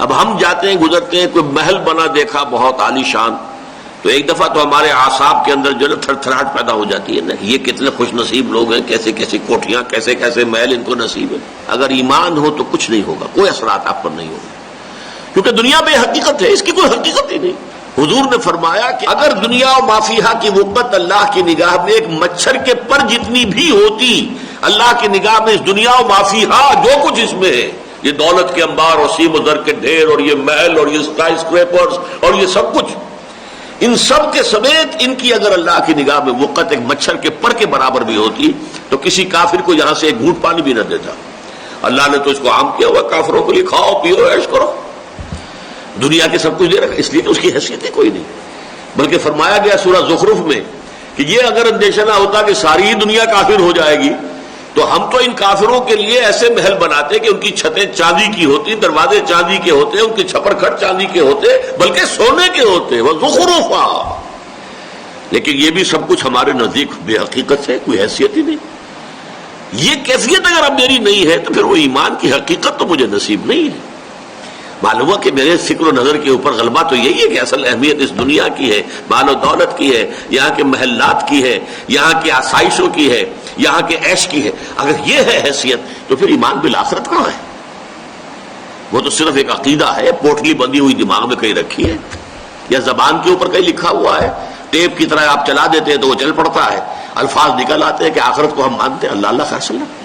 اب ہم جاتے ہیں گزرتے ہیں، کوئی محل بنا دیکھا بہت عالی شان، تو ایک دفعہ تو ہمارے اعصاب کے اندر جو ہے تھر تھراہٹ پیدا ہو جاتی ہے نا، یہ کتنے خوش نصیب لوگ ہیں، کیسے کیسی کوٹھیاں، کیسے کیسے محل ان کو نصیب ہے۔ اگر ایمان ہو تو کچھ نہیں ہوگا، کوئی اثرات آپ پر نہیں ہوگا، کیونکہ دنیا بے حقیقت ہے، اس کی کوئی حقیقت ہی نہیں۔ حضور نے فرمایا کہ اگر دنیا و ما فیہا کی وقت اللہ کی نگاہ میں ایک مچھر کے پر جتنی بھی ہوتی، اللہ کی نگاہ میں اس دنیا و ما فیہا جو کچھ اس میں ہے، یہ دولت کے انبار اور سیم و زر کے ڈھیر اور یہ محل اور یہ اسکائی اسکریپرز اور یہ سب کچھ، ان سب کے سمیت ان کی اگر اللہ کی نگاہ میں وقت ایک مچھر کے پر کے برابر بھی ہوتی تو کسی کافر کو یہاں سے ایک گھونٹ پانی بھی نہ دیتا۔ اللہ نے تو اس کو عام کیا ہوا، کافروں کے لیے کھاؤ پیو عیش کرو، دنیا کے سب کچھ دے رکھا، اس لیے اس کی حیثیت ہی کوئی نہیں۔ بلکہ فرمایا گیا سورہ زخرف میں کہ یہ اگر اندیشہ نہ ہوتا کہ ساری دنیا کافر ہو جائے گی تو ہم تو ان کافروں کے لیے ایسے محل بناتے کہ ان کی چھتیں چاندی کی ہوتی، دروازے چاندی کے ہوتے، ان کے چھپر کھٹ چاندی کے ہوتے، بلکہ سونے کے ہوتے، وہ زخرفا۔ لیکن یہ بھی سب کچھ ہمارے نزدیک بے حقیقت ہے، کوئی حیثیت ہی نہیں۔ یہ کیفیت اگر اب میری نہیں ہے تو پھر وہ ایمان کی حقیقت تو مجھے نصیب نہیں ہے۔ معلوم ہوا کہ میرے فکر و نظر کے اوپر غلبہ تو یہی ہے کہ اصل اہمیت اس دنیا کی ہے، مال و دولت کی ہے، یہاں کے محلات کی ہے، یہاں کے آسائشوں کی ہے، یہاں کے عیش کی ہے۔ اگر یہ ہے حیثیت تو پھر ایمان بالآخرت کہاں ہے؟ وہ تو صرف ایک عقیدہ ہے، پوٹلی بندی ہوئی دماغ میں کہیں رکھی ہے یا زبان کے اوپر کہیں لکھا ہوا ہے، ٹیپ کی طرح آپ چلا دیتے ہیں تو وہ چل پڑتا ہے، الفاظ نکل آتے ہیں کہ آخرت کو ہم مانتے ہیں۔ اللہ اللہ خیر صلی اللہ۔